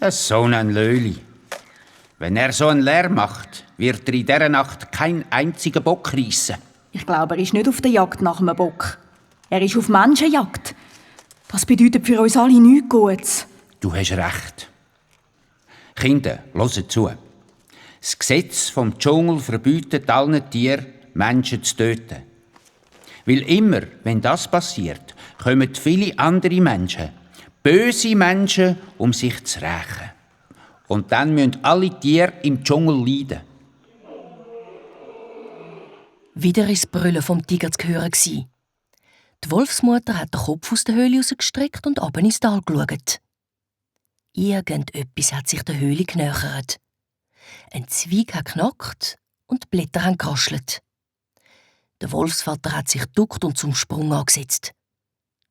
So ein Löli. Wenn er so einen Lärm macht, wird er in dieser Nacht keinen einzigen Bock reissen. Ich glaube, er ist nicht auf der Jagd nach einem Bock. Er ist auf Menschenjagd. Das bedeutet für uns alle nichts Gutes. Du hast recht. Kinder, hört zu. Das Gesetz vom Dschungel verbietet allen Tieren, Menschen zu töten. Weil immer, wenn das passiert, kommen viele andere Menschen, böse Menschen, um sich zu rächen. Und dann müssen alle Tiere im Dschungel leiden. Wieder war das Brüllen vom Tiger zu hören. Die Wolfsmutter hat den Kopf aus der Höhle rausgestreckt und runter ins Tal geschaut. Irgendetwas hat sich der Höhle genähert. Ein Zweig hat geknackt und die Blätter haben geraschelt. Der Wolfsvater hat sich geduckt und zum Sprung angesetzt.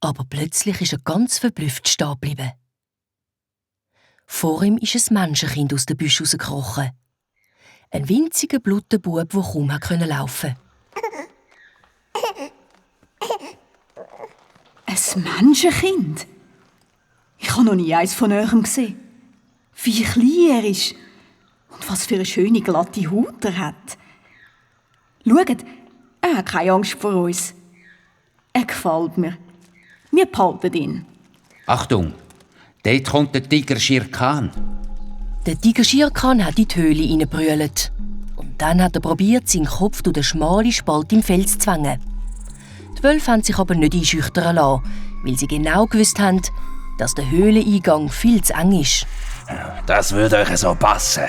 Aber plötzlich ist er ganz verblüfft stehen geblieben. Vor ihm ist ein Menschenkind aus dem Büsch rausgekrochen. Ein winziger, bluter Bub, der kaum laufen konnte. Ein Menschenkind? Ich habe noch nie eins von Nähem gesehen. Wie klein er ist. Und was für eine schöne, glatte Haut er hat. Schaut, er hat keine Angst vor uns. Er gefällt mir. Wir behalten ihn. Achtung, dort kommt der Tiger Shere Khan. Der Tiger Shere Khan hat in die Höhle hineingebrüllt. Und dann hat er probiert, seinen Kopf durch den schmalen Spalt im Fels zu zwängen. Die Wölfe haben sich aber nicht einschüchtern lassen, weil sie genau gewusst haben, dass der Höhleneingang viel zu eng ist. Das würde euch so passen.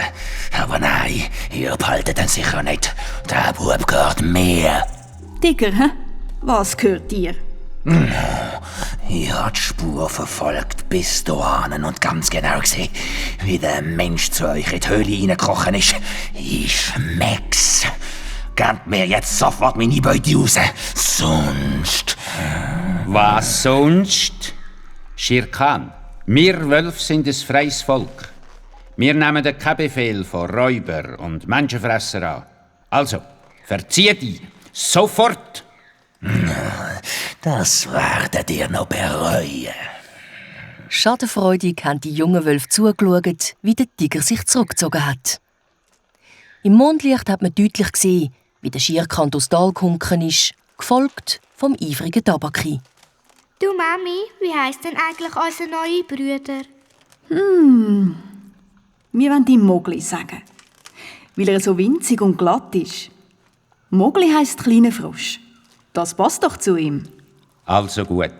Aber nein, ihr behaltet ihn sicher nicht. Der Bub gehört mir. Tiger, hä? Was gehört dir? Ich habe die Spur verfolgt bis hierhin und ganz genau gesehen, wie der Mensch zu euch in die Höhle reingekrochen ist. Ich schmeck's. Gebt mir jetzt sofort meine Beute raus. Sonst... Was sonst? Shere Khan, wir Wölfe sind ein freies Volk. Wir nehmen keinen Befehl von Räuber und Menschenfresser an. Also, verzieh dich! Sofort! Das werdet ihr noch bereuen. Schadenfreudig haben die jungen Wölfe zugeschaut, wie der Tiger sich zurückgezogen hat. Im Mondlicht hat man deutlich gesehen, wie der Shere Khan durchs Tal gehunken ist, gefolgt vom eifrigen Tabaki. Du Mami, wie heisst denn eigentlich unser neuer Brüder? Wir wollen ihm Mogli sagen. Weil er so winzig und glatt ist. Mogli heisst kleiner Frosch. Das passt doch zu ihm. Also gut,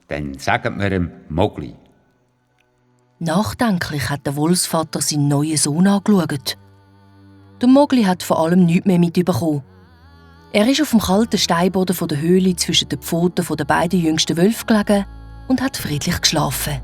dann sagen wir ihm Mogli. Nachdenklich hat der Wolfsvater seinen neuen Sohn angeschaut. Der Mogli hat vor allem nichts mehr mitbekommen. Er ist auf dem kalten Steinboden der Höhle zwischen den Pfoten der beiden jüngsten Wölfe gelegen und hat friedlich geschlafen.